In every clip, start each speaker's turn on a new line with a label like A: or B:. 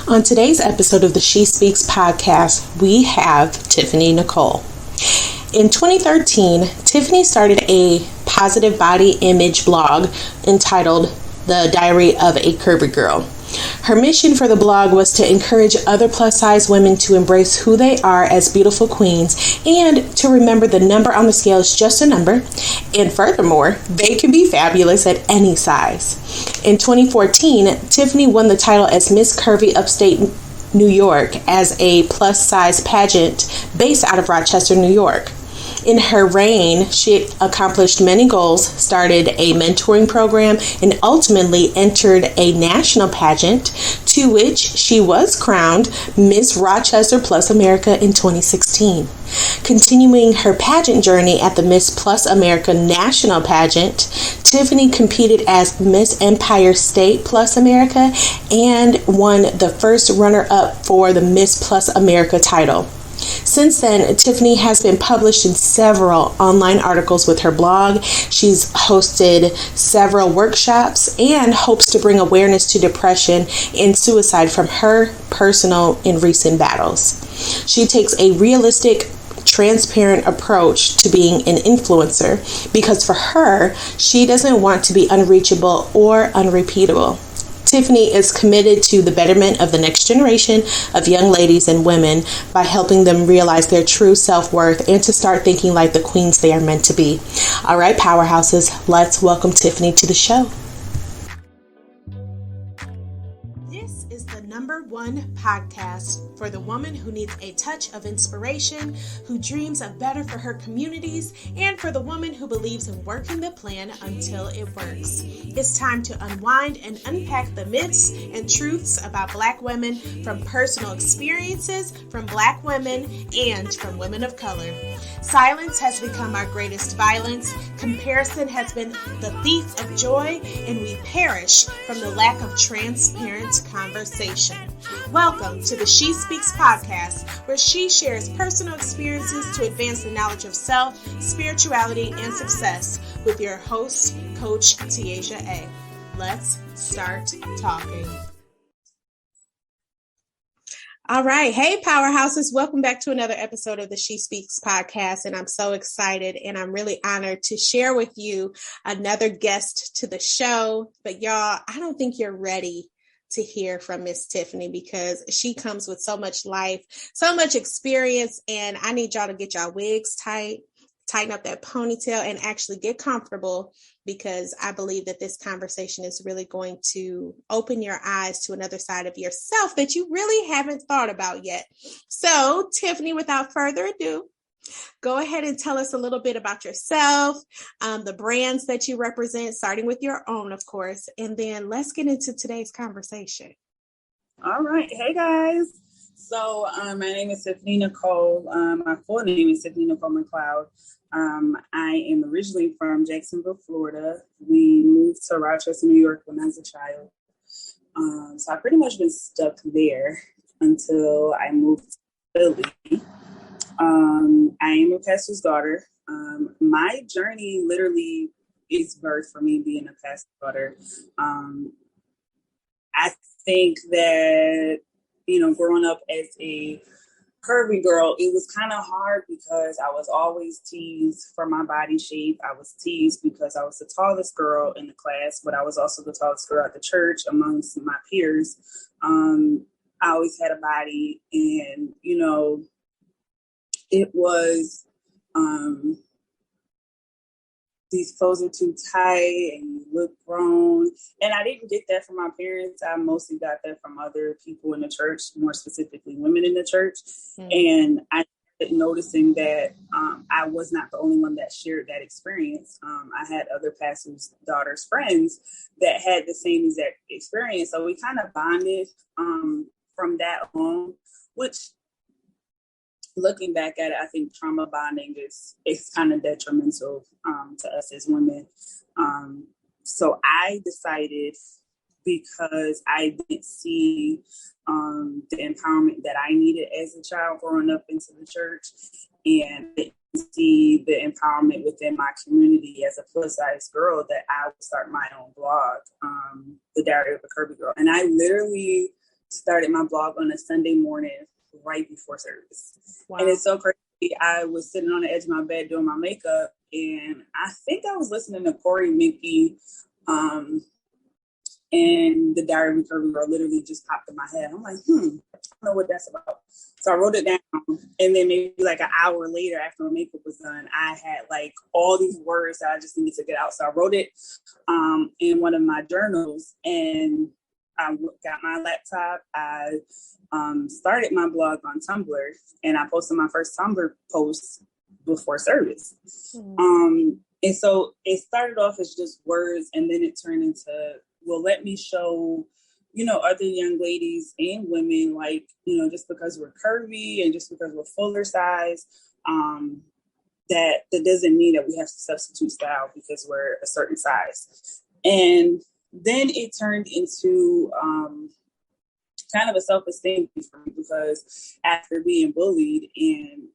A: On today's episode of the She Speaks podcast, we have Tiffany Nicole. In 2013, Tiffany started a positive body image blog entitled The Diary of a Curvy Girl. Her mission for the blog was to encourage other plus-size women to embrace who they are as beautiful queens and to remember the number on the scale is just a number, and furthermore, they can be fabulous at any size. In 2014, Tiffany won the title as Miss Kurvie Upstate NY as a plus-size pageant based out of Rochester, New York. In her reign, she accomplished many goals, started a mentoring program, and ultimately entered a national pageant to which she was crowned Miss Rochester Plus America in 2016. Continuing her pageant journey at the Miss Plus America National Pageant, Tiffany competed as Miss Empire State Plus America and won the first runner-up for the Miss Plus America title. Since then, Tiffany has been published in several online articles with her blog. She's hosted several workshops and hopes to bring awareness to depression and suicide from her personal and recent battles. She takes a realistic, transparent approach to being an influencer because for her, she doesn't want to be unreachable or unrepeatable. Tiffany is committed to the betterment of the next generation of young ladies and women by helping them realize their true self-worth and to start thinking like the queens they are meant to be. All right, powerhouses, let's welcome Tiffany to the show. This is the #1 podcast for the woman who needs a touch of inspiration, who dreams of better for her communities, and for the woman who believes in working the plan until it works. It's time to unwind and unpack the myths and truths about Black women from personal experiences from Black women and from women of color. Silence has become our greatest violence. Comparison has been the thief of joy, and we perish from the lack of transparent conversation. Welcome to the She Speaks podcast, where she shares personal experiences to advance the knowledge of self, spirituality, and success with your host, Coach Tiaja A. Let's start talking. All right. Hey, powerhouses. Welcome back to another episode of the She Speaks podcast. And I'm so excited and I'm really honored to share with you another guest to the show. But y'all, I don't think you're ready to hear from Miss Tiffany because she comes with so much life, so much experience. And I need y'all to get y'all wigs tight, tighten up that ponytail, and actually get comfortable because I believe that this conversation is really going to open your eyes to another side of yourself that you really haven't thought about yet. So, Tiffany, without further ado, go ahead and tell us a little bit about yourself, the brands that you represent, starting with your own, of course, and then let's get into today's conversation.
B: All right. Hey, guys. So my name is Tiffany Nicole. My full name is Tiffany Nicole McLeod. I am originally from Jacksonville, Florida. We moved to Rochester, New York when I was a child. So I've pretty much been stuck there until I moved to Philly. I am a pastor's daughter. My journey literally is birth for me being a pastor's daughter. I think that, growing up as a curvy girl, it was kind of hard because I was always teased for my body shape. I was teased because I was the tallest girl in the class, but I was also the tallest girl at the church amongst my peers. I always had a body and, it was, these clothes are too tight and you look grown. And I didn't get that from my parents. I mostly got that from other people in the church, more specifically women in the church. And I started noticing that I was not the only one that shared that experience. I had other pastors' daughters' friends that had the same exact experience. So we kind of bonded from that on, which, looking back at it, I think trauma bonding is kind of detrimental to us as women. So I decided, because I didn't see the empowerment that I needed as a child growing up into the church, and didn't see the empowerment within my community as a plus size girl, that I would start my own blog, The Diary of a Curvy Girl. And I literally started my blog on a Sunday morning right before service. Wow. And it's so crazy. I was sitting on the edge of my bed doing my makeup, and I think I was listening to Corey Mickey, and the Diary of a Curvy Girl literally just popped in my head. I'm like, I don't know what that's about. So I wrote it down, and then maybe like an hour later after my makeup was done, I had like all these words that I just needed to get out. So I wrote it in one of my journals, and I got my laptop. I started my blog on Tumblr, and I posted my first Tumblr post before service. And so it started off as just words, and then it turned into, well, let me show, other young ladies and women, like, just because we're curvy and just because we're fuller size, that doesn't mean that we have to substitute style because we're a certain size. And then it turned into kind of a self-esteem for me, because after being bullied and,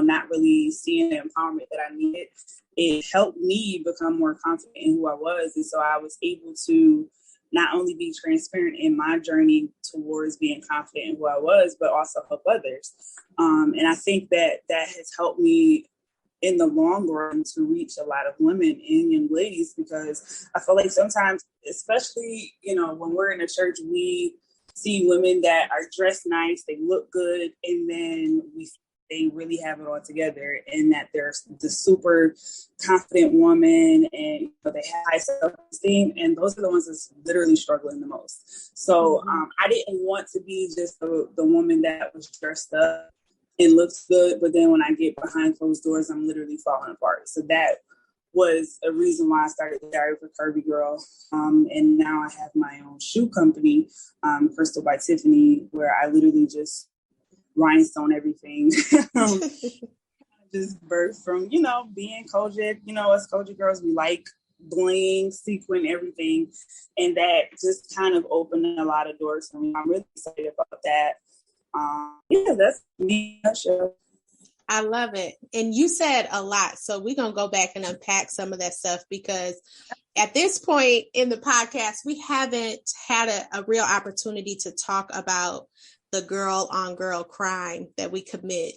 B: not really seeing the empowerment that I needed, it helped me become more confident in who I was. And so I was able to not only be transparent in my journey towards being confident in who I was, but also help others. And I think that has helped me in the long run to reach a lot of women and young ladies, because I feel like sometimes, especially, when we're in a church, we see women that are dressed nice, they look good, and then they really have it all together, and that they're the super confident woman, and they have high self-esteem, and those are the ones that's literally struggling the most. So I didn't want to be just the woman that was dressed up and looks good, but then when I get behind closed doors, I'm literally falling apart. So that was a reason why I started the Diary of a Curvy Girl. And now I have my own shoe company, Crystal by Tiffany, where I literally just rhinestone everything. Just birth from, being Kojic, us Kojic girls, we like bling, sequin, everything. And that just kind of opened a lot of doors for me. I'm really excited about that. That's me.
A: I love it. And you said a lot. So we're going to go back and unpack some of that stuff, because at this point in the podcast, we haven't had a real opportunity to talk about the girl on girl crime that we commit,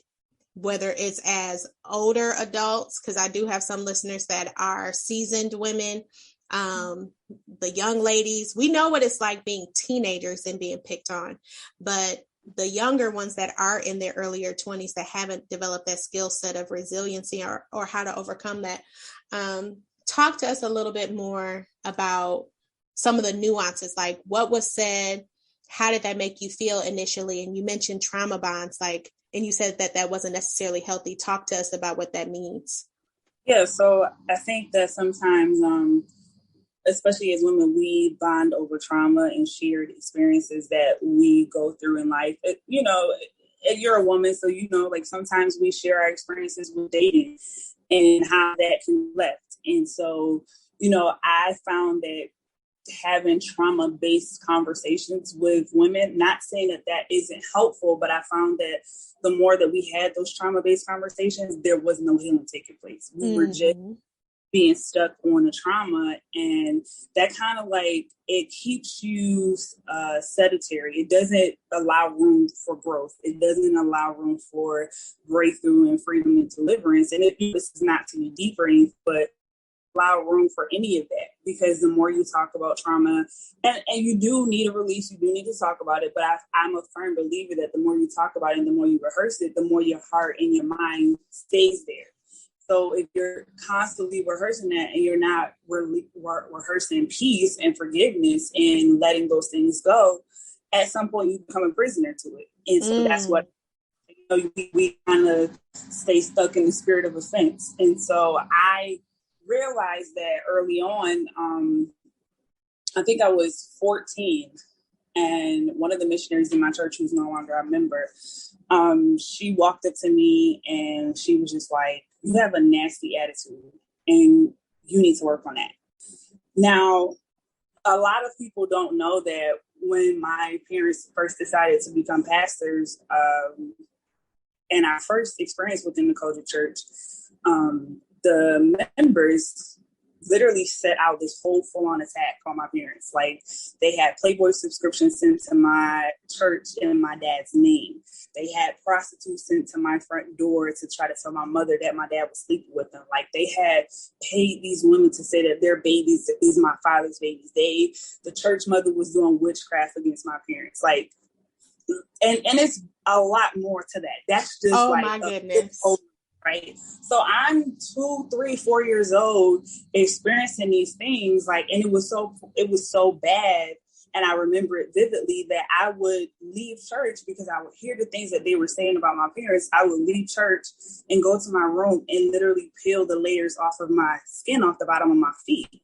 A: whether it's as older adults, because I do have some listeners that are seasoned women, the young ladies. We know what it's like being teenagers and being picked on, but the younger ones that are in their earlier 20s that haven't developed that skill set of resiliency or how to overcome that. Talk to us a little bit more about some of the nuances, like what was said, how did that make you feel initially? And you mentioned trauma bonds, and you said that wasn't necessarily healthy. Talk to us about what that means.
B: Yeah, so I think that sometimes, especially as women, we bond over trauma and shared experiences that we go through in life. You're a woman, so sometimes we share our experiences with dating and how that can be left. And so, I found that having trauma-based conversations with women, not saying that isn't helpful, but I found that the more that we had those trauma-based conversations, there was no healing taking place. We were just being stuck on the trauma, and that kind of it keeps you sedentary. It doesn't allow room for growth. It doesn't allow room for breakthrough and freedom and deliverance. And this is not to be deep or anything, but allow room for any of that, because the more you talk about trauma, and you do need a release, you do need to talk about it, but I'm a firm believer that the more you talk about it and the more you rehearse it, the more your heart and your mind stays there. So if you're constantly rehearsing that and you're not rehearsing peace and forgiveness and letting those things go, at some point you become a prisoner to it. And so that's what, we kind of stay stuck in the spirit of offense. And so I realized that early on, I think I was 14, and one of the missionaries in my church, who's no longer a member, she walked up to me and she was just like, "You have a nasty attitude and you need to work on that." Now, a lot of people don't know that when my parents first decided to become pastors, and our first experience within the Kojic church, the members literally set out this whole full-on attack on my parents. Like, they had Playboy subscriptions sent to my church in my dad's name. They had prostitutes sent to my front door to try to tell my mother that my dad was sleeping with them. Like, they had paid these women to say that their babies, that these are my father's babies. The church mother was doing witchcraft against my parents. Like, and it's a lot more to that. That's just
A: my goodness.
B: Right. So I'm 2, 3, 4 years old experiencing these things, like, and it was so bad. And I remember it vividly that I would leave church because I would hear the things that they were saying about my parents. I would leave church and go to my room and literally peel the layers off of my skin off the bottom of my feet.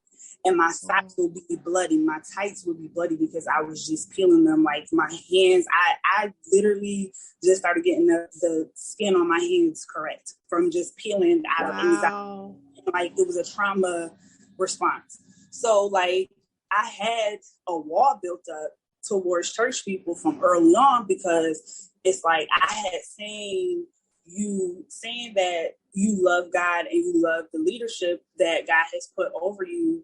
B: And my socks would be bloody. My tights would be bloody because I was just peeling them. Like, my hands, I literally just started getting the skin on my hands correct from just peeling out of anxiety. Like, it was a trauma response. So, like, I had a wall built up towards church people from early on because it's like I had seen you saying that you love God and you love the leadership that God has put over you,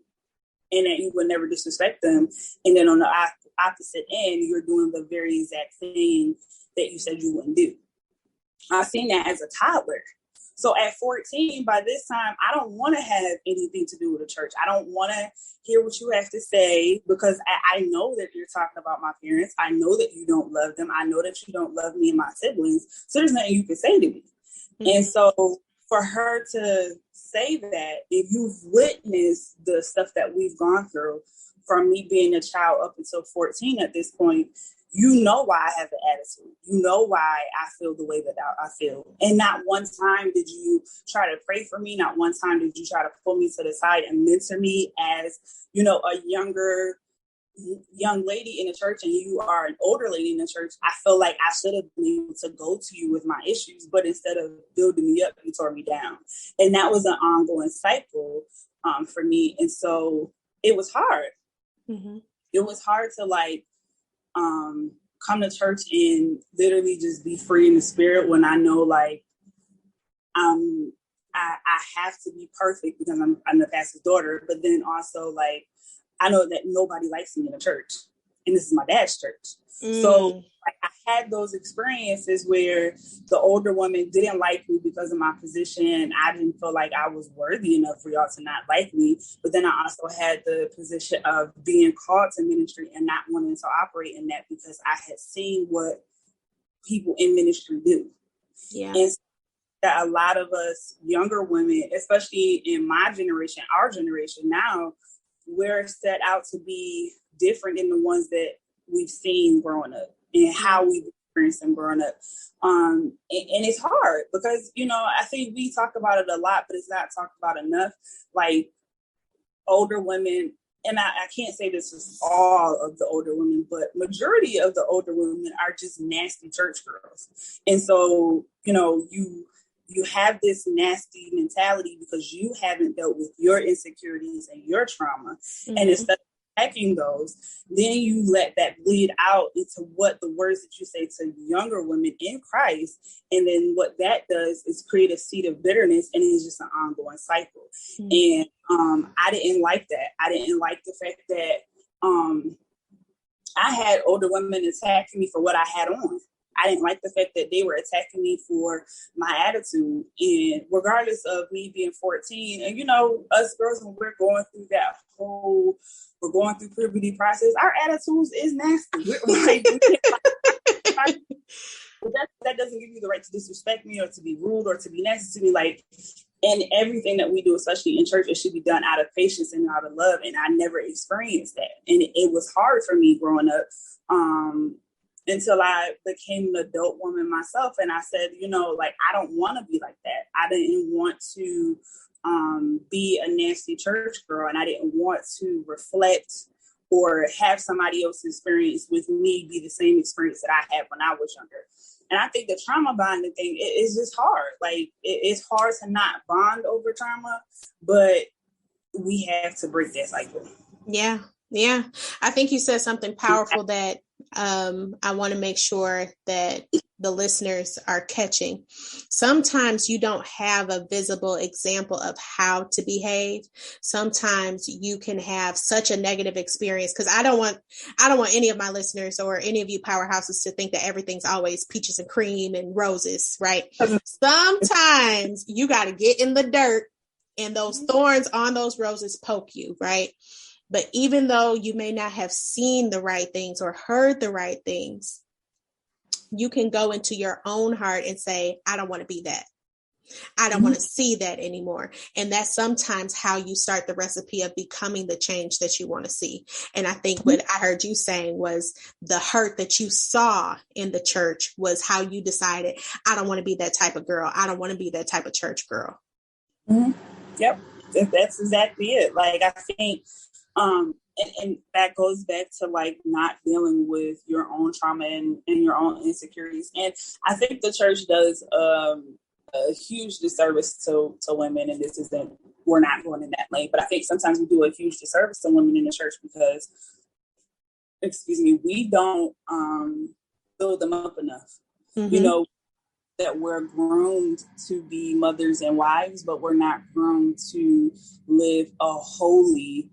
B: and that you would never disrespect them. And then on the opposite end, you're doing the very exact thing that you said you wouldn't do. I've seen that as a toddler. So at 14, by this time, I don't want to have anything to do with the church. I don't want to hear what you have to say because I know that you're talking about my parents. I know that you don't love them. I know that you don't love me and my siblings. So there's nothing you can say to me. Mm-hmm. And so for her to say that, if you've witnessed the stuff that we've gone through from me being a child up until 14 at this point, you know why I have an attitude. You know why I feel the way that I feel. And not one time did you try to pray for me. Not one time did you try to pull me to the side and mentor me as, you know, a young lady in the church, and you are an older lady in the church. I feel like I should have been able to go to you with my issues, but instead of building me up, you tore me down. And that was an ongoing cycle for me. And so it was hard. Mm-hmm. It was hard to come to church and literally just be free in the spirit when I know I have to be perfect because I'm the pastor's daughter, but then also I know that nobody likes me in the church, and this is my dad's church. So I had those experiences where the older woman didn't like me because of my position. I didn't feel like I was worthy enough for y'all to not like me. But then I also had the position of being called to ministry and not wanting to operate in that because I had seen what people in ministry do. Yeah. And that a lot of us younger women, especially in my generation, our generation now, we're set out to be different than the ones that we've seen growing up and how we've experienced them growing up. And it's hard because, you know, I think we talk about it a lot, but it's not talked about enough. Like older women, and I can't say this is all of the older women, but majority of the older women are just nasty church girls. And so, you know, you have this nasty mentality because you haven't dealt with your insecurities and your trauma. Mm-hmm. And instead of attacking those, then you let that bleed out into what the words that you say to younger women in Christ. And then what that does is create a seed of bitterness, and it's just an ongoing cycle. Mm-hmm. And I didn't like that. I didn't like the fact that I had older women attacking me for what I had on. I didn't like the fact that they were attacking me for my attitude. And regardless of me being 14, and you know, us girls, when we're going through we're going through puberty process, our attitudes is nasty. But that doesn't give you the right to disrespect me or to be rude or to be nasty to me. Like, and everything that we do, especially in church, it should be done out of patience and out of love. And I never experienced that. And it was hard for me growing up. Until I became an adult woman myself. And I said, you know, like, I don't want to be like that. I didn't want to be a nasty church girl. And I didn't want to reflect or have somebody else's experience with me be the same experience that I had when I was younger. And I think the trauma bonding thing is just hard. Like, it's hard to not bond over trauma, but we have to break that cycle.
A: Yeah. Yeah. I think you said something powerful that I want to make sure that the listeners are catching. Sometimes you don't have a visible example of how to behave. Sometimes you can have such a negative experience, because I don't want any of my listeners or any of you powerhouses to think that everything's always peaches and cream and roses, right? Sometimes you got to get in the dirt and those thorns on those roses poke you, right? But even though you may not have seen the right things or heard the right things, you can go into your own heart and say, I don't want to be that. I don't want to see that anymore. And that's sometimes how you start the recipe of becoming the change that you want to see. And I think what I heard you saying was the hurt that you saw in the church was how you decided, I don't want to be that type of girl. I don't want to be that type of church girl.
B: Mm-hmm. Yep. That's exactly it. Like, I think, and that goes back to like not dealing with your own trauma and your own insecurities. And I think the church does a huge disservice to women. And this isn't, we're not going in that lane, but I think sometimes we do a huge disservice to women in the church because, we don't build them up enough.
A: Mm-hmm.
B: You know, that we're groomed to be mothers and wives, but we're not groomed to live a holy,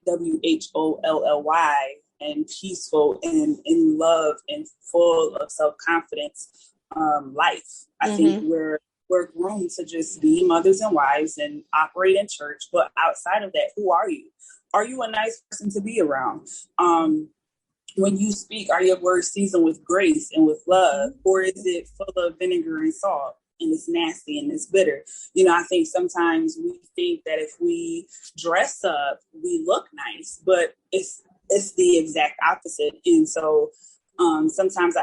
B: WHOLLY, and peaceful and in love and full of self-confidence life. I think we're groomed to just be mothers and wives and operate in church. But outside of that, who are you? Are you a nice person to be around? When you speak, are your words seasoned with grace and with love, or is it full of vinegar and salt and it's nasty and it's bitter? You know, I think sometimes we think that if we dress up, we look nice, but it's the exact opposite. And so sometimes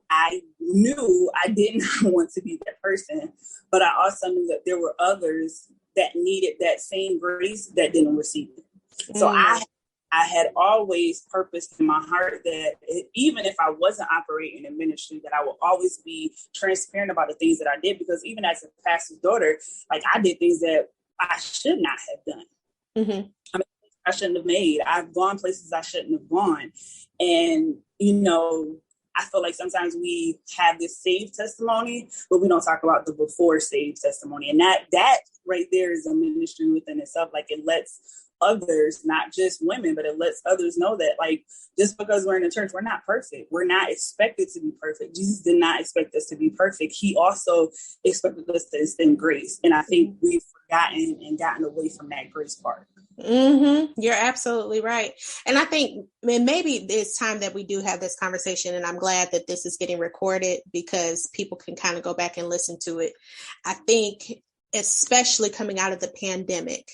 B: I knew I did not want to be that person, but I also knew that there were others that needed that same grace that didn't receive it. So I had always purposed in my heart that even if I wasn't operating in ministry, that I will always be transparent about the things that I did, because even as a pastor's daughter, like, I did things that I should not have done.
A: Mm-hmm.
B: I mean, I shouldn't have made. I've gone places I shouldn't have gone. And, you know, I feel like sometimes we have this saved testimony, but we don't talk about the before saved testimony. And that right there is a ministry within itself. Like, it lets others, not just women, but it lets others know that, like, just because we're in the church, we're not perfect. We're not expected to be perfect. Jesus did not expect us to be perfect. He also expected us to extend grace. And I think we've forgotten and gotten away from that grace part.
A: Mm-hmm. You're absolutely right. And I think, maybe it's time that we do have this conversation, and I'm glad that this is getting recorded because people can kind of go back and listen to it. I think, especially coming out of the pandemic,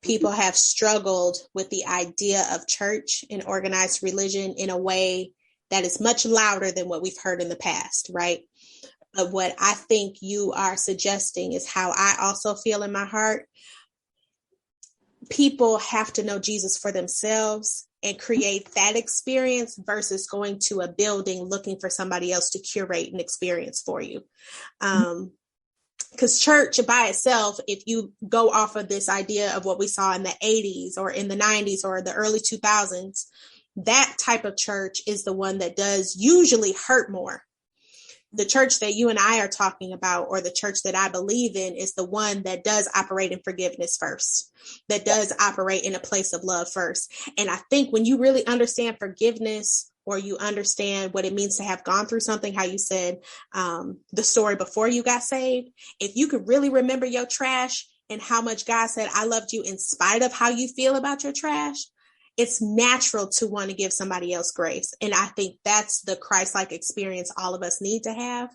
A: people have struggled with the idea of church and organized religion in a way that is much louder than what we've heard in the past, right? But what I think you are suggesting is how I also feel in my heart. People have to know Jesus for themselves and create that experience versus going to a building looking for somebody else to curate an experience for you. Because church by itself, if you go off of this idea of what we saw in the 80s or in the 90s or the early 2000s, that type of church is the one that does usually hurt more. The church that you and I are talking about, or the church that I believe in, is the one that does operate in forgiveness first, that does operate in a place of love first. And I think when you really understand forgiveness, or you understand what it means to have gone through something, how you said the story before you got saved, if you could really remember your trash and how much God said, I loved you in spite of how you feel about your trash, it's natural to want to give somebody else grace. And I think that's the Christ-like experience all of us need to have.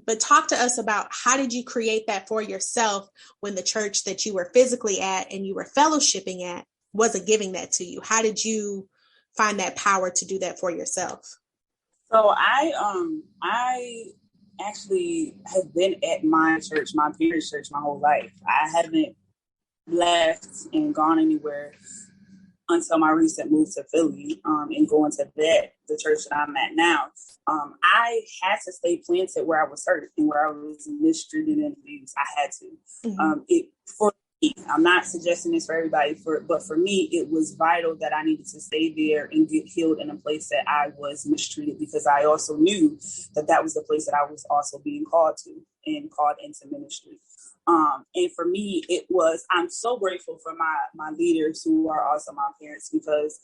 A: But talk to us about, how did you create that for yourself when the church that you were physically at and you were fellowshipping at wasn't giving that to you? How did you find that power to do that for yourself?
B: So I actually have been at my church, my parents' church, my whole life. I haven't left and gone anywhere until my recent move to Philly and going to the church that I'm at now. I had to stay planted where I was hurt and where I was mistreated and abused. I had to. For I'm not suggesting this for everybody, but for me, it was vital that I needed to stay there and get healed in a place that I was mistreated, because I also knew that that was the place that I was also being called to and called into ministry. And for me, I'm so grateful for my leaders who are also my parents, because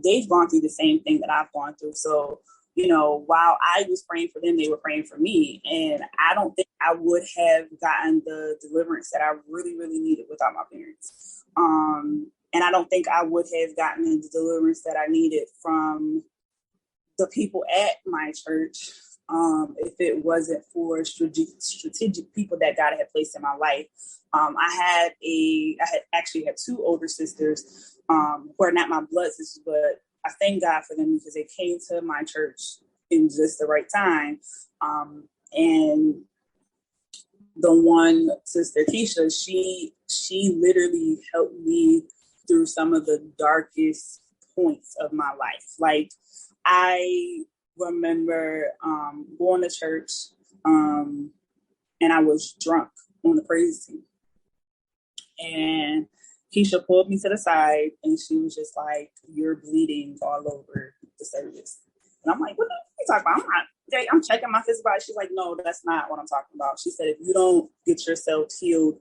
B: they've gone through the same thing that I've gone through. So, while I was praying for them, they were praying for me. And I don't think I would have gotten the deliverance that I really, really needed without my parents. And I don't think I would have gotten the deliverance that I needed from the people at my church if it wasn't for strategic people that God had placed in my life. I had actually had two older sisters who are not my blood sisters, but I thank God for them because they came to my church in just the right time. And the one sister, Keisha, she literally helped me through some of the darkest points of my life. Like, I remember going to church and I was drunk on the praise team. And Keisha pulled me to the side and she was just like, "You're bleeding all over the service." And I'm like, "What are you talking about?" I'm checking my physical body. She's like, "No, that's not what I'm talking about." She said, "If you don't get yourself healed,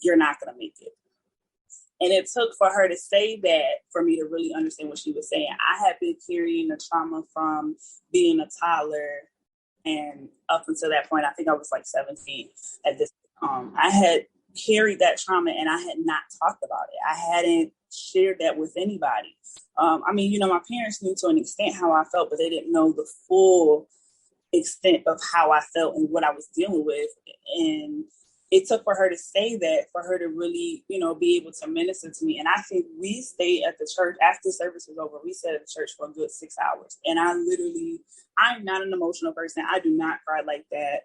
B: you're not going to make it." And it took for her to say that for me to really understand what she was saying. I had been carrying the trauma from being a toddler, and up until that point, I think I was like 17 at this. I had carried that trauma and I had not talked about it. I hadn't shared that with anybody. My parents knew to an extent how I felt, but they didn't know the full extent of how I felt and what I was dealing with. And it took for her to say that, for her to really, be able to minister to me. And I think we stayed at the church after service was over. We stayed at the church for a good 6 hours. And I'm not an emotional person. I do not cry like that.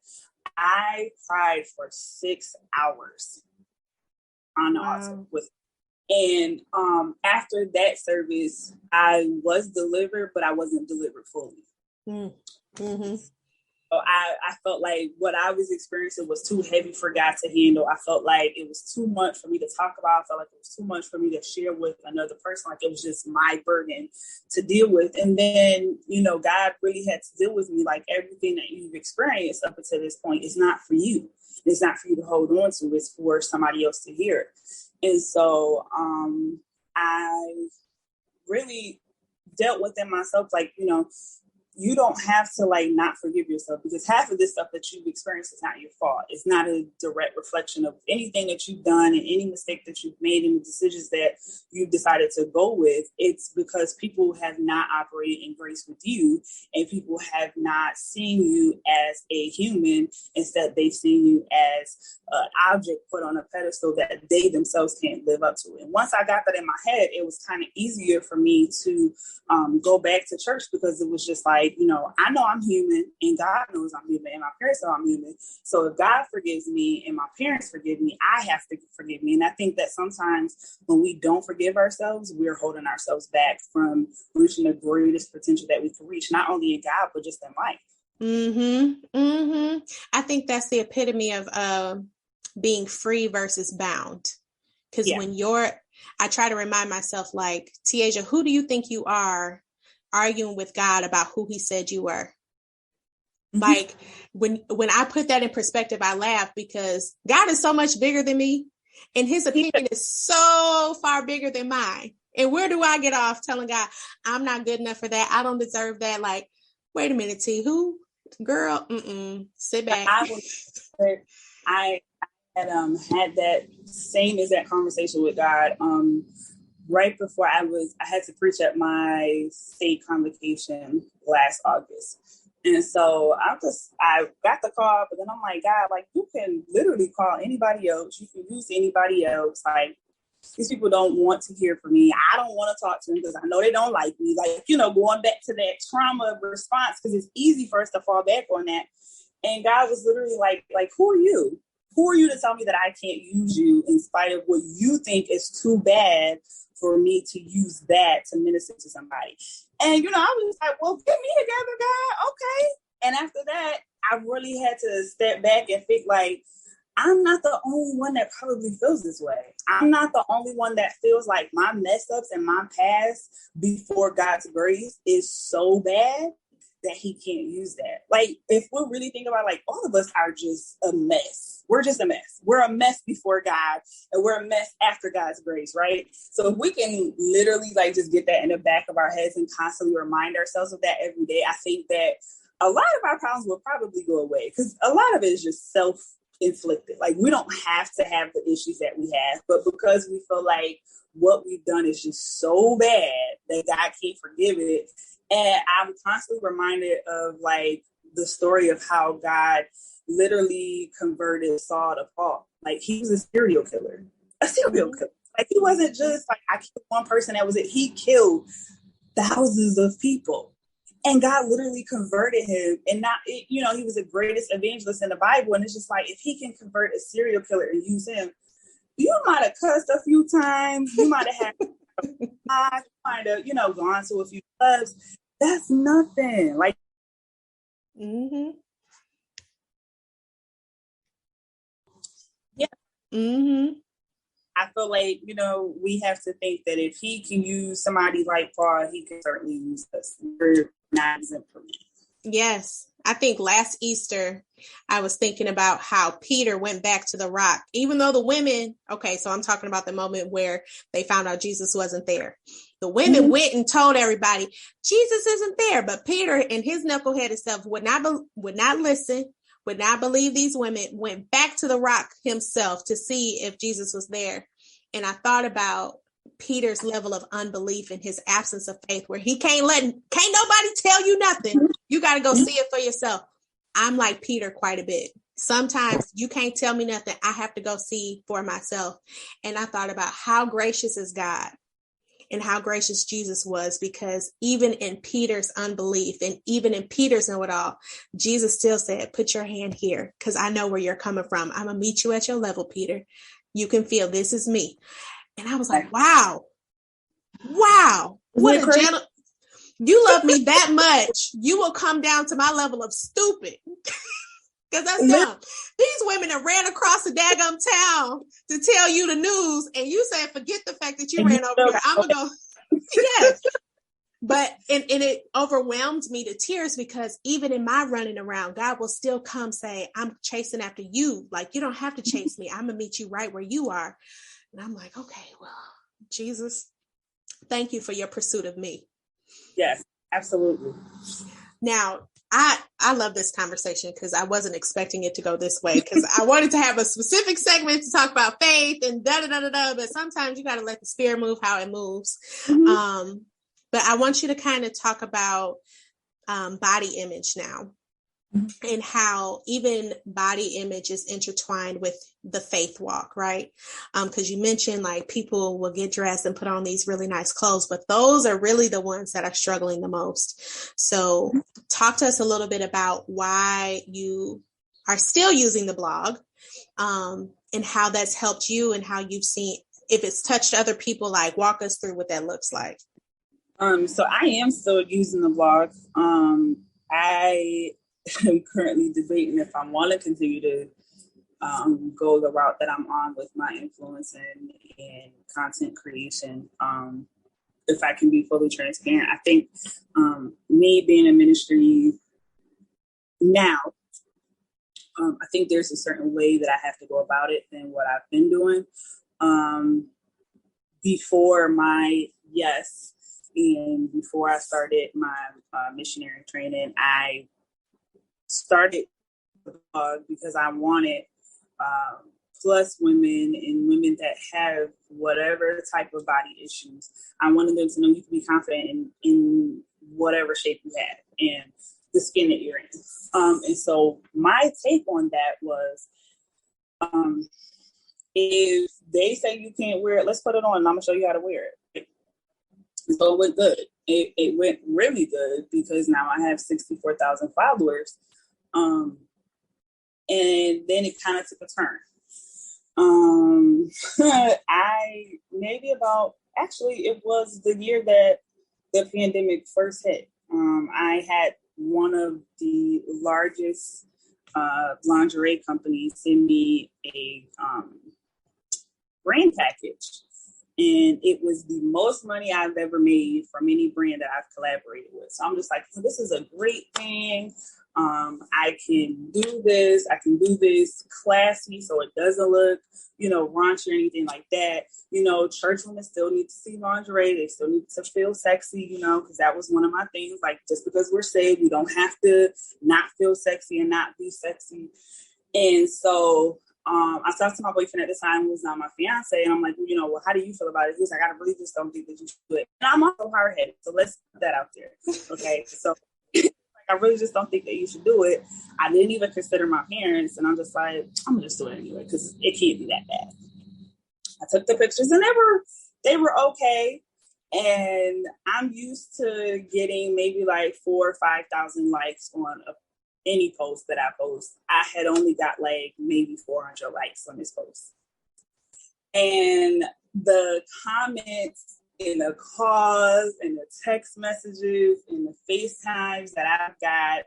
B: I cried for 6 hours on the altar with. And after that service, I was delivered, but I wasn't delivered fully. Mm-hmm. So I felt like what I was experiencing was too heavy for God to handle. I felt like it was too much for me to talk about. I felt like it was too much for me to share with another person. Like, it was just my burden to deal with. And then, God really had to deal with me. Like, everything that you've experienced up until this point is not for you. It's not for you to hold on to. It's for somebody else to hear. And so I really dealt with it myself. Like, you don't have to not forgive yourself, because half of this stuff that you've experienced is not your fault. It's not a direct reflection of anything that you've done and any mistake that you've made and the decisions that you've decided to go with. It's because people have not operated in grace with you, and people have not seen you as a human. Instead, they've seen you as an object put on a pedestal that they themselves can't live up to. And once I got that in my head, it was kind of easier for me to go back to church, because it was just like, I know I'm human and God knows I'm human and my parents know I'm human. So if God forgives me and my parents forgive me, I have to forgive me. And I think that sometimes when we don't forgive ourselves, we're holding ourselves back from reaching the greatest potential that we can reach, not only in God, but just in life.
A: Mm-hmm. Mm-hmm. I think that's the epitome of being free versus bound. Because I try to remind myself, like, Tiaja, who do you think you are arguing with God about who he said you were? Mm-hmm. Like, when I put that in perspective, I laugh, because God is so much bigger than me, and his opinion is so far bigger than mine. And where do I get off telling God, I'm not good enough for that? I don't deserve that. Like, wait a minute, T, who? Girl, sit back.
B: I had that same exact conversation with God right before I had to preach at my state convocation last August. And so I got the call, but then I'm like, God, like, you can literally call anybody else. You can use anybody else. Like, these people don't want to hear from me. I don't want to talk to them because I know they don't like me. Like, going back to that trauma response, because it's easy for us to fall back on that. And God was literally like, who are you? Who are you to tell me that I can't use you in spite of what you think is too bad for me to use that to minister to somebody? And, I was like, well, get me together, God. Okay. And after that, I really had to step back and think, like, I'm not the only one that probably feels this way. I'm not the only one that feels like my mess ups and my past before God's grace is so bad that he can't use that. Like, if we're really thinking about, like, all of us are just a mess. We're just a mess. We're a mess before God, and we're a mess after God's grace, right? So if we can literally, like, just get that in the back of our heads and constantly remind ourselves of that every day, I think that a lot of our problems will probably go away, because a lot of it is just self-inflicted. Like, we don't have to have the issues that we have, but because we feel like what we've done is just so bad that God can't forgive it. And I'm constantly reminded of, like, the story of how God literally converted Saul to Paul. Like, he was a serial killer. Like, he wasn't just like, I killed one person, that was it. He killed thousands of people. And God literally converted him. And not, he was the greatest evangelist in the Bible. And it's just like, if he can convert a serial killer and use him, you might have cussed a few times. You might have had I might have, gone to a few clubs. That's nothing. Like,
A: Mm-hmm.
B: Yeah.
A: Mm-hmm.
B: I feel like, we have to think that if he can use somebody like Paul, he can certainly use us. We're not exempt from it.
A: Yes. I think last Easter, I was thinking about how Peter went back to the rock, even though the women, okay, so I'm talking about the moment where they found out Jesus wasn't there. The women went and told everybody, Jesus isn't there. But Peter and his knuckleheaded self would not listen, would not believe these women, went back to the rock himself to see if Jesus was there. And I thought about Peter's level of unbelief and his absence of faith, where he can't nobody tell you nothing. You got to go see it for yourself. I'm like Peter quite a bit. Sometimes you can't tell me nothing. I have to go see for myself. And I thought about how gracious is God and how gracious Jesus was, because even in Peter's unbelief and even in Peter's know-it-all, Jesus still said, put your hand here, because I know where you're coming from. I'm going to meet you at your level, Peter. You can feel this is me. And I was like, wow, what a gentle. You love me that much, you will come down to my level of stupid. Because that's dumb. These women that ran across the daggum town to tell you the news, and you said, forget the fact that you ran over here. I'm going to go. Yes. But, and it overwhelmed me to tears, because even in my running around, God will still come say, I'm chasing after you. Like, you don't have to chase me. I'm going to meet you right where you are. And I'm like, okay, well, Jesus, thank you for your pursuit of me.
B: Yes, absolutely.
A: Now, I love this conversation, because I wasn't expecting it to go this way, because I wanted to have a specific segment to talk about faith and da-da-da-da-da, but sometimes you got to let the spirit move how it moves. Mm-hmm. But I want you to kind of talk about body image now, and how even body image is intertwined with the faith walk, right? Because you mentioned, like, people will get dressed and put on these really nice clothes, but those are really the ones that are struggling the most. So talk to us a little bit about why you are still using the blog, and how that's helped you, and how you've seen, if it's touched other people. Like, walk us through what that looks like.
B: So I am still using the blog. I am currently debating if I want to continue to go the route that I'm on with my influencing and content creation. If I can be fully transparent, I think me being in ministry now, I think there's a certain way that I have to go about it than what I've been doing. Before my and before I started my missionary training, I started the blog because I wanted plus women and women that have whatever type of body issues. I wanted them to know you can be confident in whatever shape you have and the skin that you're in. And so my take on that was, if they say you can't wear it, let's put it on and I'm going to show you how to wear it. So it went good. It went really good, because now I have 64,000 followers. And then it kind of took a turn. It was the year that the pandemic first hit. I had one of the largest lingerie company send me a brand package. And it was the most money I've ever made from any brand that I've collaborated with. So I'm just like, oh, this is a great thing. I can do this. I can do this classy so it doesn't look, raunchy or anything like that. Church women still need to see lingerie. They still need to feel sexy, because that was one of my things. Like, just because we're saved, we don't have to not feel sexy and not be sexy. And so I talked to my boyfriend at the time, who was not my fiance, and I'm like, well, how do you feel about it? He's like, I really just don't think that you should do it. And I'm also hard-headed, so let's put that out there. Okay, so I really just don't think that you should do it. I didn't even consider my parents, and I'm just like, I'm gonna just do it anyway, because it can't be that bad. I took the pictures, and they were okay. And I'm used to getting maybe like 4,000 or 5,000 likes on any post that I post. I had only got like maybe 400 likes on this post. And the comments and the calls and the text messages and the FaceTimes that I've got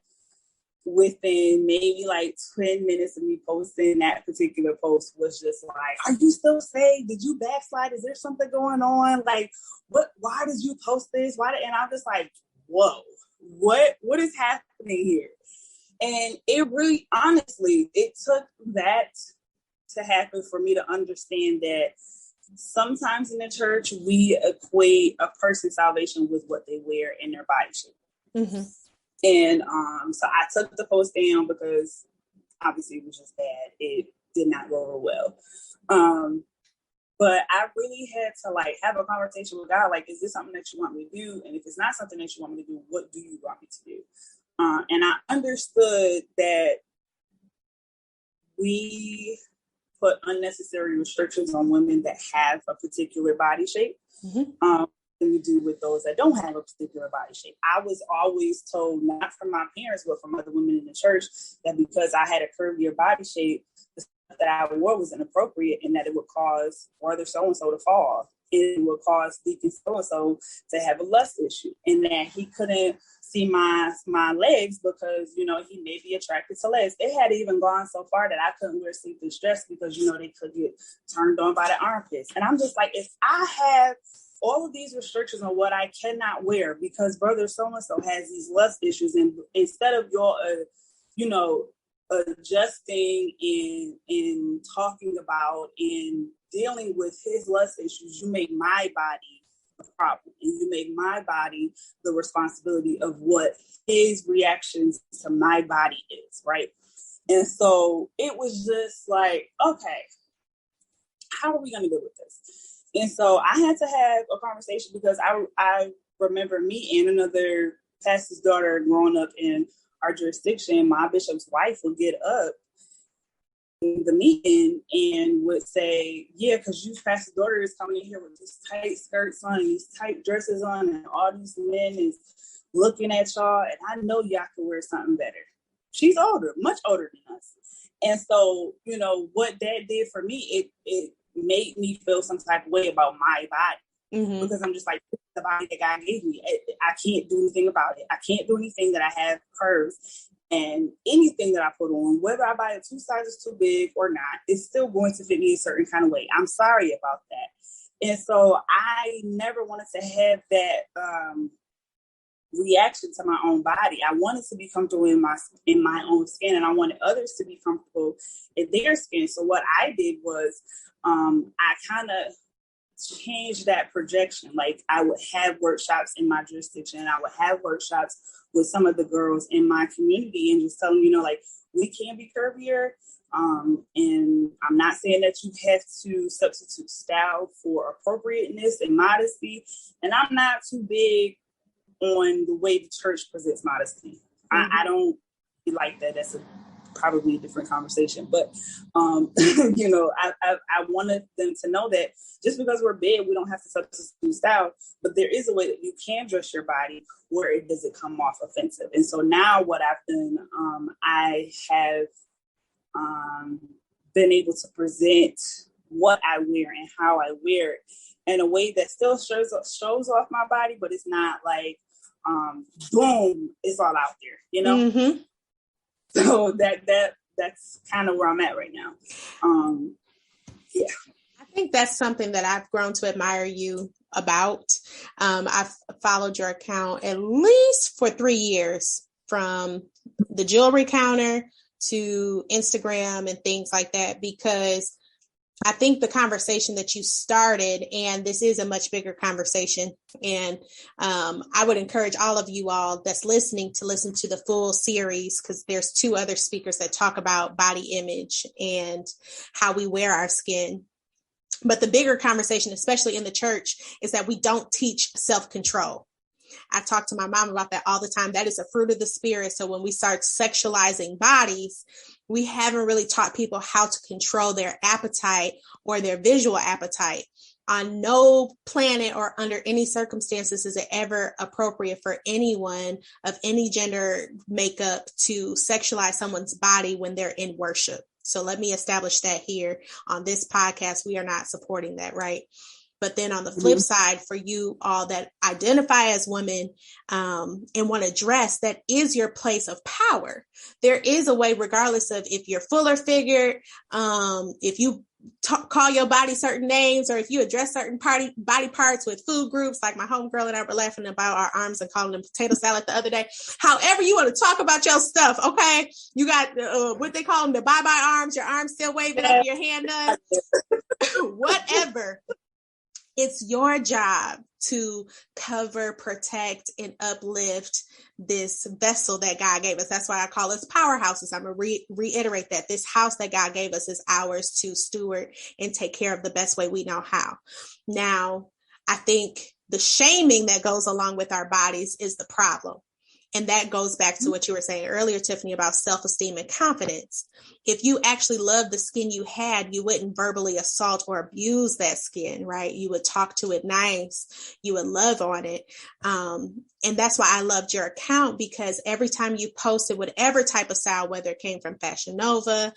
B: within maybe like 10 minutes of me posting that particular post was just like, are you still saved? Did you backslide? Is there something going on? Like, why did you post this? And I'm just like, whoa, what is happening here? And it really, honestly, it took that to happen for me to understand that sometimes in the church, we equate a person's salvation with what they wear in their body shape. Mm-hmm. And so I took the post down because obviously it was just bad. It did not go over well. But I really had to like have a conversation with God. Like, is this something that you want me to do? And if it's not something that you want me to do, what do you want me to do? And I understood that we put unnecessary restrictions on women that have a particular body shape than we do with those that don't have a particular body shape. I was always told, not from my parents, but from other women in the church, that because I had a curvier body shape, the stuff that I wore was inappropriate and that it would cause brother so-and-so to fall. It would cause deacon so-and-so to have a lust issue, and that he couldn't see my legs because, he may be attracted to legs. It had even gone so far that I couldn't wear sleeveless dress because, they could get turned on by the armpits. And I'm just like, if I have all of these restrictions on what I cannot wear because brother so-and-so has these lust issues, and instead of your, adjusting in talking about and dealing with his lust issues, you make my body a problem, and you make my body the responsibility of what his reactions to my body is, right? And so it was just like, okay, how are we going to deal with this? And so I had to have a conversation because I remember me and another pastor's daughter growing up in our jurisdiction. My bishop's wife would get up in the meeting and would say, yeah, because you pastor's daughter is coming in here with these tight skirts on and these tight dresses on, and all these men is looking at y'all, and I know y'all can wear something better. She's older, much older than us. And so, what that did for me, it made me feel some type of way about my body. Mm-hmm. Because I'm just like, this is the body that God gave me. I can't do anything about it. I can't do anything that I have curves. And anything that I put on, whether I buy it 2 sizes too big or not, it's still going to fit me a certain kind of way. I'm sorry about that. And so I never wanted to have that reaction to my own body. I wanted to be comfortable in my own skin, and I wanted others to be comfortable in their skin. So what I did was I kind of changed that projection. Like, I would have workshops in my jurisdiction, and I would have workshops with some of the girls in my community, and just tell them, like, we can be curvier. And I'm not saying that you have to substitute style for appropriateness and modesty. And I'm not too big on the way the church presents modesty. Mm-hmm. I don't like that. That's probably a different conversation. But, I wanted them to know that just because we're big, we don't have to substitute style. But there is a way that you can dress your body where it doesn't come off offensive. And so now what I've done, I have been able to present what I wear and how I wear it in a way that still shows off my body, but it's not like, boom, it's all out there, Mm-hmm. So that that's kind of where I'm at right now. Yeah.
A: I think that's something that I've grown to admire you about. I've followed your account at least for 3 years, from the jewelry counter to Instagram and things like that, because I think the conversation that you started, and this is a much bigger conversation, and I would encourage all of you all that's listening to listen to the full series, because there's 2 other speakers that talk about body image and how we wear our skin. But the bigger conversation, especially in the church, is that we don't teach self-control. I talk to my mom about that all the time. That is a fruit of the spirit. So when we start sexualizing bodies, we haven't really taught people how to control their appetite or their visual appetite. On no planet or under any circumstances is it ever appropriate for anyone of any gender makeup to sexualize someone's body when they're in worship. So let me establish that here on this podcast. We are not supporting that, right? But then on the flip side, for you all that identify as women and want to dress, that is your place of power. There is a way, regardless of if you're fuller figured, if you call your body certain names, or if you address certain body parts with food groups, like my homegirl and I were laughing about our arms and calling them potato salad the other day. However you want to talk about your stuff, okay? You got what they call them, the bye-bye arms, your arms still waving up, your hand up, whatever. It's your job to cover, protect, and uplift this vessel that God gave us. That's why I call us powerhouses. I'm going to reiterate that this house that God gave us is ours to steward and take care of the best way we know how. Now, I think the shaming that goes along with our bodies is the problem. And that goes back to what you were saying earlier, Tiffany, about self-esteem and confidence. If you actually loved the skin you had, you wouldn't verbally assault or abuse that skin, right? You would talk to it nice. You would love on it. And that's why I loved your account, because every time you posted whatever type of style, whether it came from Fashion Nova,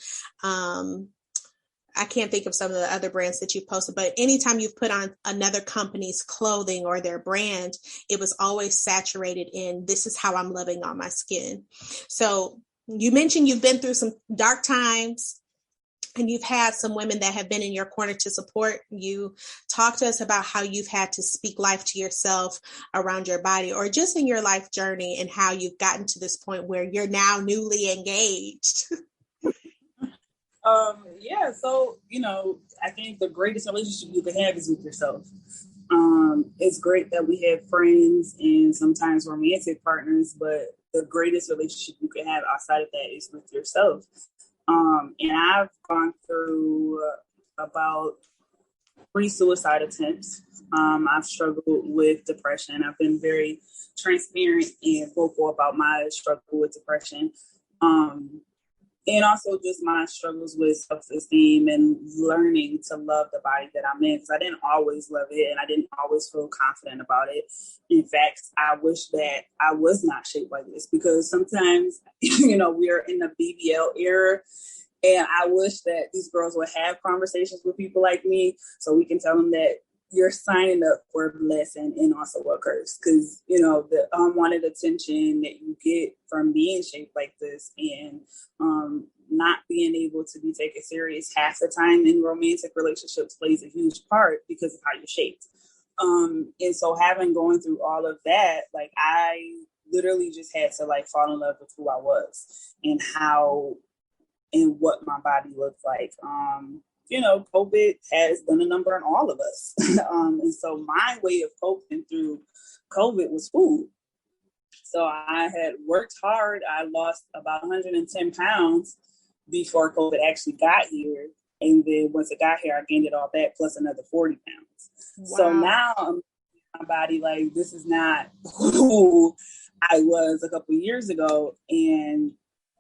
A: I can't think of some of the other brands that you posted, but anytime you've put on another company's clothing or their brand, it was always saturated in, this is how I'm loving on my skin. So you mentioned you've been through some dark times and you've had some women that have been in your corner to support you. Talk to us about how you've had to speak life to yourself around your body, or just in your life journey, and how you've gotten to this point where you're now newly engaged.
B: Yeah, so, I think the greatest relationship you can have is with yourself. It's great that we have friends and sometimes romantic partners, but the greatest relationship you can have outside of that is with yourself. And I've gone through about 3 suicide attempts. I've struggled with depression. I've been very transparent and vocal about my struggle with depression. And also just my struggles with self-esteem and learning to love the body that I'm in, because I didn't always love it and I didn't always feel confident about it. In fact, I wish that I was not shaped like this, because sometimes, we are in the BBL era, and I wish that these girls would have conversations with people like me so we can tell them that you're signing up for a blessing and also a curse, because, the unwanted attention that you get from being shaped like this and not being able to be taken serious half the time in romantic relationships plays a huge part because of how you're shaped. And so going through all of that, I literally just had to fall in love with who I was and how and what my body looked like. COVID has done a number on all of us. And so my way of coping through COVID was food. So I had worked hard. I lost about 110 pounds before COVID actually got here. And then once it got here, I gained it all back plus another 40 pounds. Wow. So now I'm my body this is not who I was a couple of years ago. And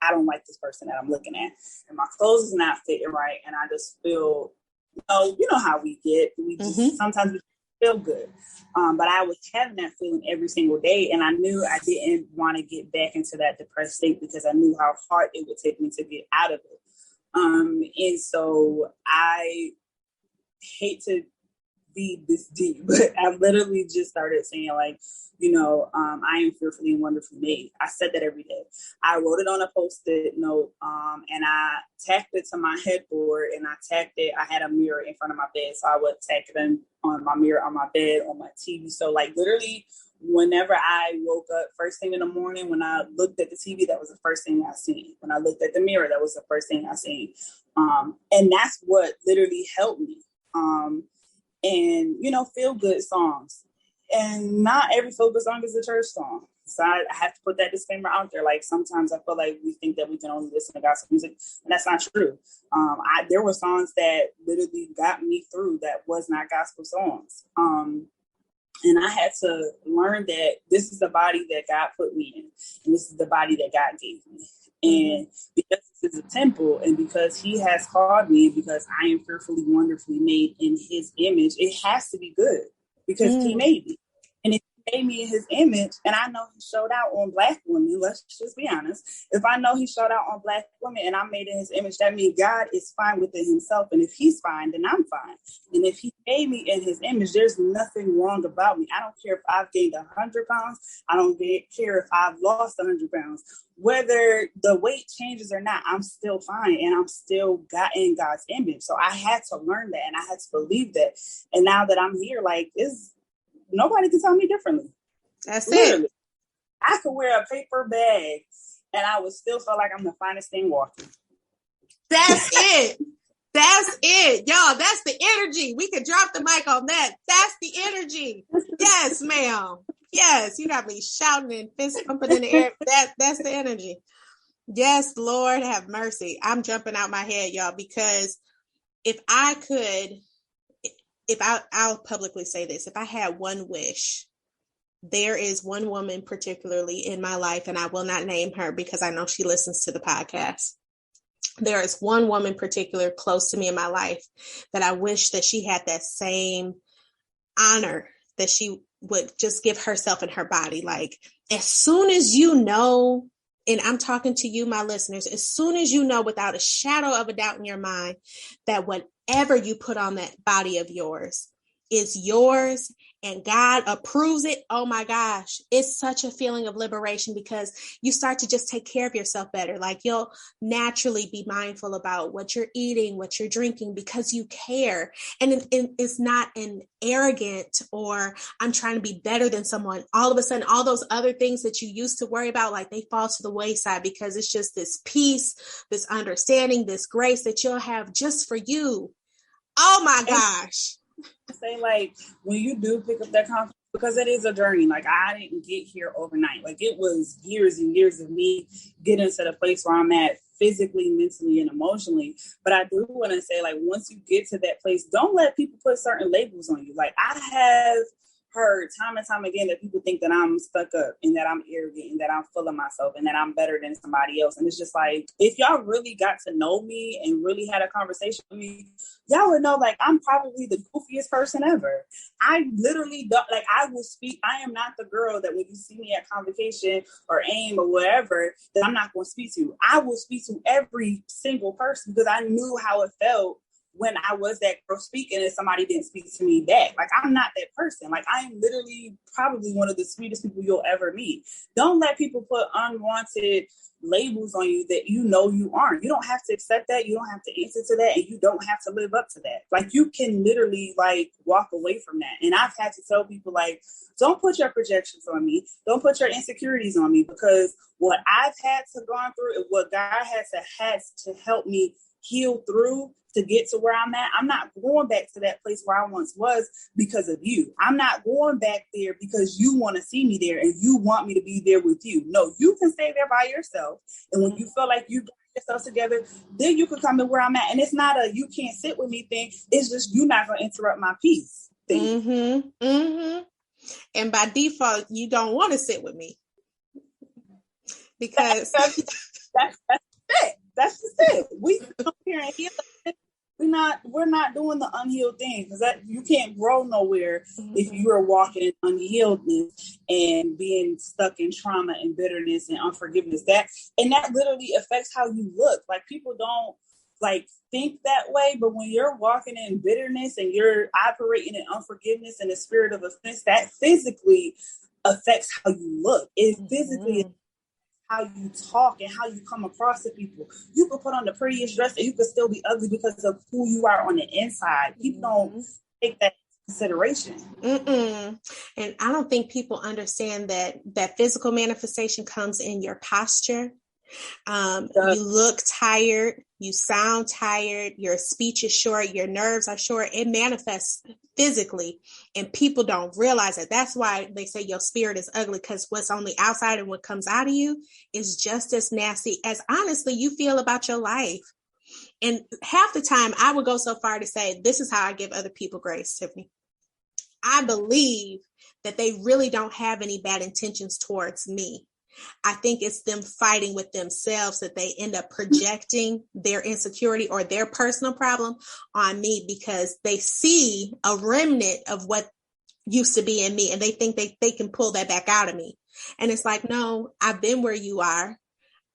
B: I don't like this person that I'm looking at, and my clothes is not fitting right. And I just feel, you know how we get, we just sometimes we feel good. But I was having that feeling every single day. And I knew I didn't want to get back into that depressed state because I knew how hard it would take me to get out of it. And so I hate to be this deep, but I literally just started saying I am fearfully and wonderfully made. I said that every day. I wrote it on a Post-it note, and I tacked it to my headboard, and I had a mirror in front of my bed. So I would tack it on my mirror, on my bed, on my TV. So like literally whenever I woke up first thing in the morning, when I looked at the TV, that was the first thing I seen. When I looked at the mirror, that was the first thing I seen. And that's what literally helped me. And, feel good songs. And not every feel good song is a church song. So I have to put that disclaimer out there. Like sometimes I feel like we think that we can only listen to gospel music, and that's not true. There were songs that literally got me through that was not gospel songs. And I had to learn that this is the body that God put me in, and this is the body that God gave me. And because this is a temple, and because he has called me, because I am fearfully, wonderfully made in his image, it has to be good because he made me. And if he made me in his image, and I know he showed out on Black women, let's just be honest. If I know he showed out on Black women and I'm made in his image, that means God is fine within himself. And if he's fine, then I'm fine. And if he made me in his image, there's nothing wrong about me. I don't care if I've gained 100 pounds. I don't care if I've lost 100 pounds. Whether the weight changes or not, I'm still fine, and I'm still got in God's image. So I had to learn that, and I had to believe that. And now that I'm here, nobody can tell me differently.
A: That's
B: Literally.
A: it.
B: I could wear a paper bag, and I would still feel like I'm the finest thing walking.
A: That's it. That's it. Y'all, that's the energy. We could drop the mic on that. That's the energy. Yes, ma'am. Yes, you got me shouting and fist pumping in the air. That's the energy. Yes, Lord have mercy. I'm jumping out my head, y'all, because I'll publicly say this. If I had one wish, there is one woman particularly in my life, and I will not name her because I know she listens to the podcast. There is one woman particular close to me in my life that I wish that she had that same honor that she would just give herself and her body. Like, as soon as you know, and I'm talking to you, my listeners, as soon as you know without a shadow of a doubt in your mind that whatever you put on that body of yours is yours and God approves it, oh my gosh, it's such a feeling of liberation because you start to just take care of yourself better. Like, you'll naturally be mindful about what you're eating, what you're drinking, because you care. And it's not an arrogant or I'm trying to be better than someone. All of a sudden, all those other things that you used to worry about, like, they fall to the wayside because it's just this peace, this understanding, this grace that you'll have just for you. Oh my gosh.
B: Say, like, when you do pick up that confidence, because it is a journey. Like, I didn't get here overnight. Like, it was years and years of me getting to the place where I'm at physically, mentally, and emotionally. But I do want to say, like, once you get to that place, don't let people put certain labels on you. Like, I have heard time and time again that people think that I'm stuck up and that I'm arrogant and that I'm full of myself and that I'm better than somebody else. And it's just like, if y'all really got to know me and really had a conversation with me, y'all would know, like, I'm probably the goofiest person ever. I literally don't, like, I will speak. I am not the girl that when you see me at convocation or AIM or whatever, that I'm not going to speak to. I will speak to every single person because I knew how it felt when I was that girl speaking and somebody didn't speak to me back. Like, I'm not that person. Like, I am literally probably one of the sweetest people you'll ever meet. Don't let people put unwanted labels on you that you know you aren't. You don't have to accept that. You don't have to answer to that. And you don't have to live up to that. Like, you can literally, like, walk away from that. And I've had to tell people, like, don't put your projections on me. Don't put your insecurities on me, because what I've had to go through and what God has to help me heal through to get to where I'm at. I'm not going back to that place where I once was because of you. I'm not going back there because you want to see me there and you want me to be there with you. No, you can stay there by yourself. And when you feel like you got yourself together, then you can come to where I'm at. And it's not a you can't sit with me thing. It's just you're not going to interrupt my peace thing.
A: And by default, you don't want to sit with me because
B: that's it. That's just it. We come here and heal. We're not doing the unhealed thing, because that you can't grow nowhere if you are walking in unhealedness and being stuck in trauma and bitterness and unforgiveness. That literally affects how you look. Like, people don't like think that way, but when you're walking in bitterness and you're operating in unforgiveness and the spirit of offense, that physically affects how you look. It physically how you talk and how you come across to people. You could put on the prettiest dress and you could still be ugly because of who you are on the inside. People don't take that consideration.
A: And I don't think people understand that physical manifestation comes in your posture. You look tired, you sound tired, your speech is short, your nerves are short. It manifests physically, and people don't realize it. That's why they say your spirit is ugly, because what's on the outside and what comes out of you is just as nasty as honestly you feel about your life. And half the time I would go so far to say, this is how I give other people grace, Tiffany. I believe that they really don't have any bad intentions towards me. I think it's them fighting with themselves that they end up projecting their insecurity or their personal problem on me, because they see a remnant of what used to be in me and they think they can pull that back out of me. And it's like, no, I've been where you are.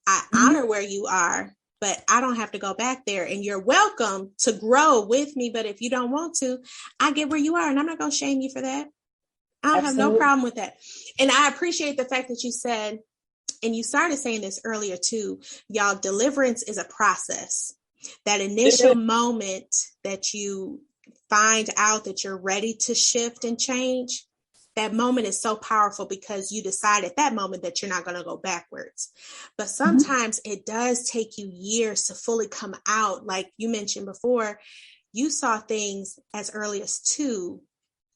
A: I honor where you are, but I don't have to go back there, and you're welcome to grow with me. But if you don't want to, I get where you are, and I'm not going to shame you for that. I have no problem with that. And I appreciate the fact that you said, and you started saying this earlier too, y'all, deliverance is a process. That initial moment that you find out that you're ready to shift and change, that moment is so powerful because you decide at that moment that you're not going to go backwards. But sometimes it does take you years to fully come out. Like you mentioned before, you saw things as early as 2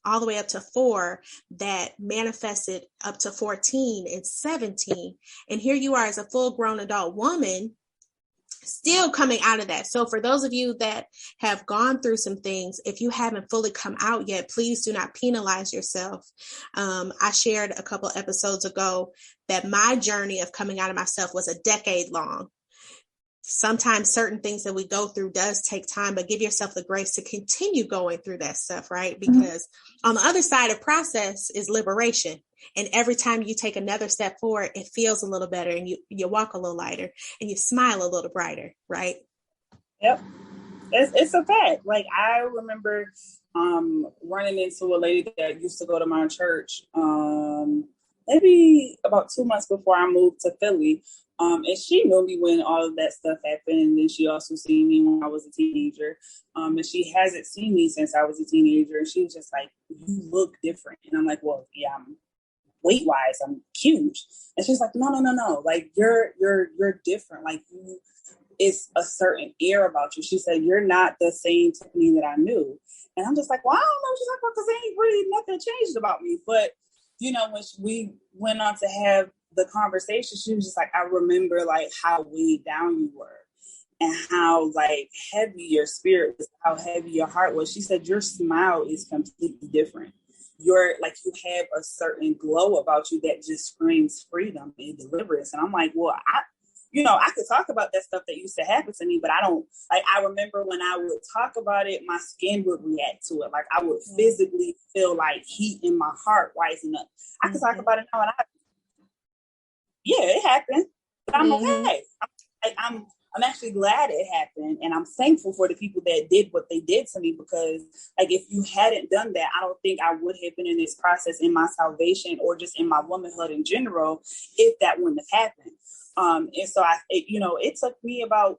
A: all the way up to 4 that manifested up to 14 and 17. And here you are as a full grown adult woman still coming out of that. So for those of you that have gone through some things, if you haven't fully come out yet, please do not penalize yourself. I shared a couple episodes ago that my journey of coming out of myself was a decade long. Sometimes certain things that we go through does take time, but give yourself the grace to continue going through that stuff, right? Because on the other side of process is liberation. And every time you take another step forward, it feels a little better, and you walk a little lighter and you smile a little brighter, right?
B: Yep. It's a fact. Like I remember running into a lady that used to go to my church maybe about 2 months before I moved to Philly. And she knew me when all of that stuff happened. And then she also seen me when I was a teenager. And she hasn't seen me since I was a teenager. And she was just like, you look different. And I'm like, well, yeah, I'm weight-wise, I'm huge. And she's like, no. Like you're different. Like it's a certain air about you. She said, you're not the same Tiffany that I knew. And I'm just like, well, I don't know what she's talking about, because ain't really nothing changed about me. But, you know, when we went on to have the conversation, she was just like, I remember like how weighed down you were and how like heavy your spirit was, how heavy your heart was. She said, your smile is completely different. You're like, you have a certain glow about you that just screams freedom and deliverance. And I'm like, well, I could talk about that stuff that used to happen to me, but I don't, like, I remember when I would talk about it, my skin would react to it. Like I would physically feel like heat in my heart rising up. I could talk about it now, and it happened, but I'm okay. I'm actually glad it happened, and I'm thankful for the people that did what they did to me, because like if you hadn't done that, I don't think I would have been in this process in my salvation or just in my womanhood in general if that wouldn't have happened. And so it took me about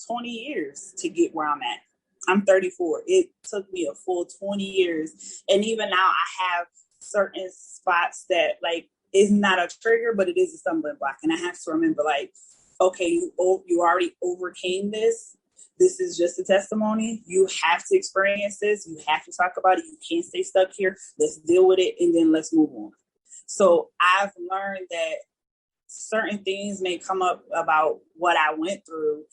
B: 20 years to get where I'm at. I'm 34. It took me a full 20 years, and even now I have certain spots that like is not a trigger, but it is a stumbling block, and I have to remember like, okay, you already overcame this. This is just a testimony. You have to experience this. You have to talk about it. You can't stay stuck here. Let's deal with it, and then let's move on. So I've learned that certain things may come up about what I went through.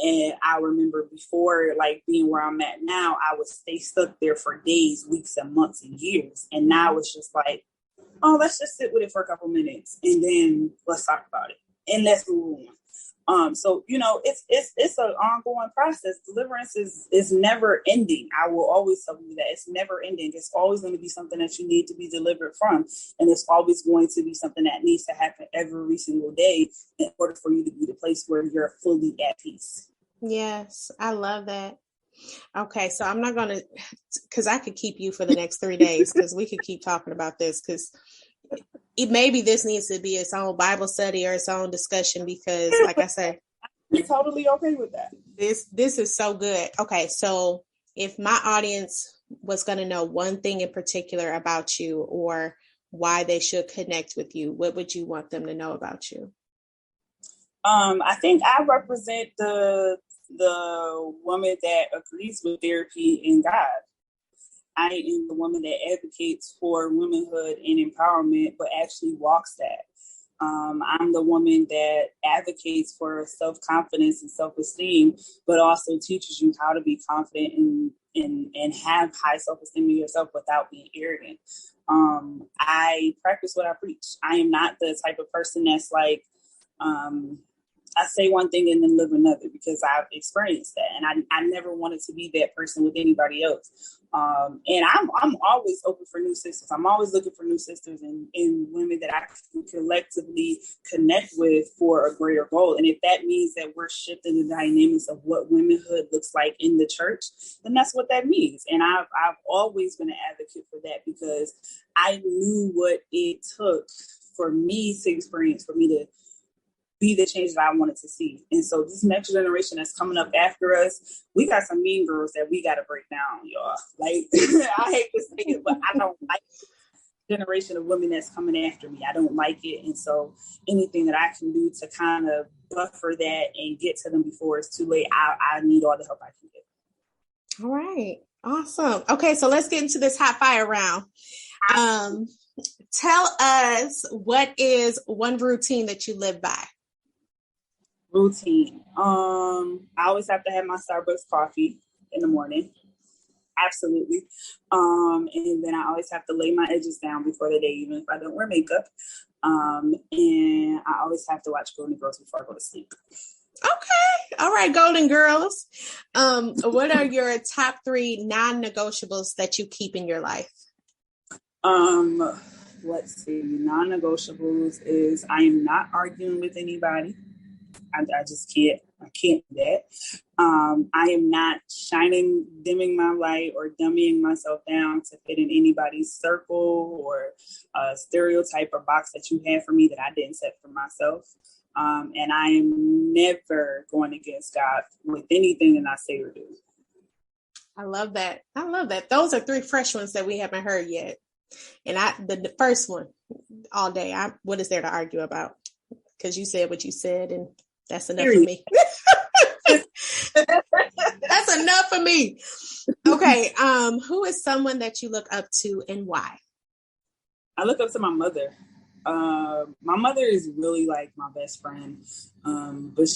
B: And I remember before, like being where I'm at now, I would stay stuck there for days, weeks, and months and years. And now it's just like, oh, let's just sit with it for a couple minutes, and then let's talk about it, and let's move on. So, it's an ongoing process. Deliverance is never ending. I will always tell you that it's never ending. It's always going to be something that you need to be delivered from. And it's always going to be something that needs to happen every single day in order for you to be the place where you're fully at peace.
A: Yes, I love that. Okay, so I'm not going to, because I could keep you for the next 3 days, because we could keep talking about this, because maybe this needs to be its own Bible study or its own discussion because, like I said,
B: I'm totally okay with that.
A: This is so good. Okay, so if my audience was going to know one thing in particular about you or why they should connect with you, what would you want them to know about you?
B: I think I represent the woman that agrees with therapy and God. I am the woman that advocates for womanhood and empowerment, but actually walks that. I'm the woman that advocates for self-confidence and self-esteem, but also teaches you how to be confident and have high self-esteem in yourself without being arrogant. I practice what I preach. I am not the type of person that's like, I say one thing and then live another because I've experienced that. And I never wanted to be that person with anybody else. And I'm always open for new sisters. I'm always looking for new sisters and women that I can collectively connect with for a greater goal. And if that means that we're shifting the dynamics of what womanhood looks like in the church, then that's what that means. And I've always been an advocate for that because I knew what it took for me to experience, for me to be the change that I wanted to see. And so this next generation that's coming up after us, we got some mean girls that we got to break down, y'all. Like, I hate to say it, but I don't like the generation of women that's coming after me. I don't like it. And so anything that I can do to kind of buffer that and get to them before it's too late, I need all the help I can get.
A: All right. Awesome. Okay, so let's get into this hot fire round. Tell us, what is one routine that you live by?
B: Routine. I always have to have my Starbucks coffee in the morning. Absolutely. And then I always have to lay my edges down before the day, even if I don't wear makeup. And I always have to watch Golden Girls before I go to sleep.
A: Okay. All right, Golden Girls. What are your top 3 non-negotiables that you keep in your life?
B: Let's see. Non-negotiables is I am not arguing with anybody. I just can't. I can't do that. I am not dimming my light or dummying myself down to fit in anybody's circle or a stereotype or box that you have for me that I didn't set for myself. And I am never going against God with anything that I say or do.
A: I love that. I love that. Those are 3 fresh ones that we haven't heard yet. And the first one all day, what is there to argue about? Because you said what you said, and that's enough for me. That's enough for me. Okay. Who is someone that you look up to and why?
B: I look up to my mother. My mother is really like my best friend. But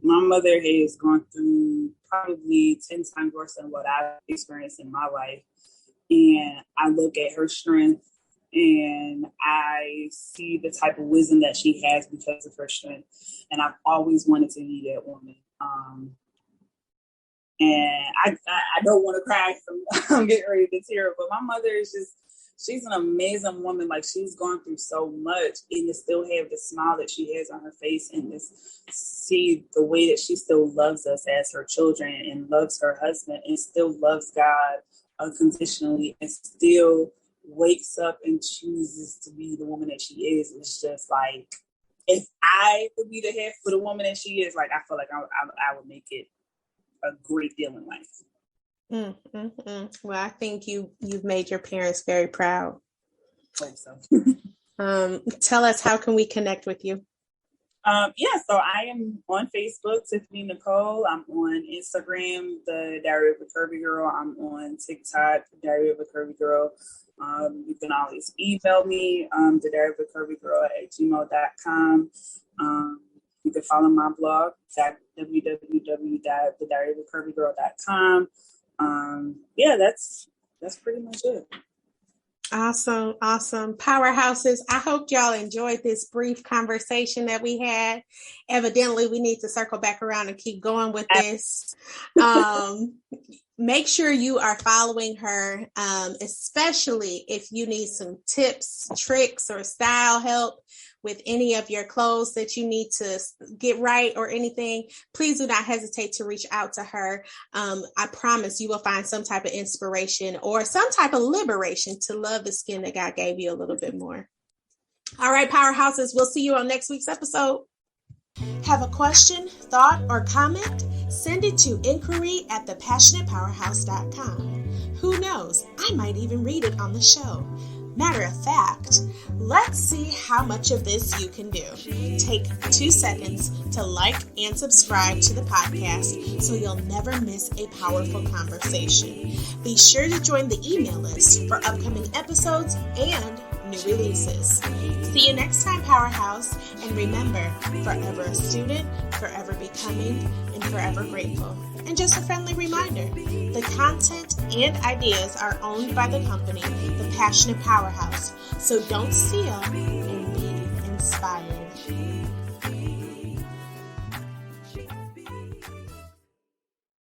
B: my mother has gone through probably 10 times worse than what I've experienced in my life. And I look at her strength and I see the type of wisdom that she has because of her strength. And I've always wanted to be that woman. And I don't want to cry because I'm getting ready to tear up. But my mother is she's an amazing woman. Like, she's gone through so much and to still have the smile that she has on her face and just see the way that she still loves us as her children and loves her husband and still loves God unconditionally and still wakes up and chooses to be the woman that she is. It's just like, if I could be the head for the woman that she is, like, I feel like I would make it a great deal in life.
A: Well, I think you've made your parents very proud.
B: Hope so.
A: Tell us, how can we connect with you?
B: So I am on Facebook, Tiffany Nicole. I'm on Instagram, The Diary of a Curvy Girl. I'm on TikTok, The Diary of a Curvy Girl. You can always email me, The Diary of a Curvy Girl @gmail.com. You can follow my blog at www.thediaryofaCurvyGirl.com. That's pretty much it.
A: Awesome. Powerhouses. I hope y'all enjoyed this brief conversation that we had. Evidently, we need to circle back around and keep going with this. Make sure you are following her, especially if you need some tips, tricks, or style help with any of your clothes that you need to get right or anything. Please do not hesitate to reach out to her. I promise you will find some type of inspiration or some type of liberation to love the skin that God gave you a little bit more. All right, Powerhouses, we'll see you on next week's episode. Have a question, thought, or comment? Send it to inquiry@thepassionatepowerhouse.com. Who knows? I might even read it on the show. Matter of fact, let's see how much of this you can do. Take 2 seconds to like and subscribe to the podcast so you'll never miss a powerful conversation. Be sure to join the email list for upcoming episodes and new releases. See you next time, Powerhouse. And remember, forever a student, forever becoming, and forever grateful. And just a friendly reminder, the content and ideas are owned by the company, The Passionate Powerhouse. So don't steal and be inspired.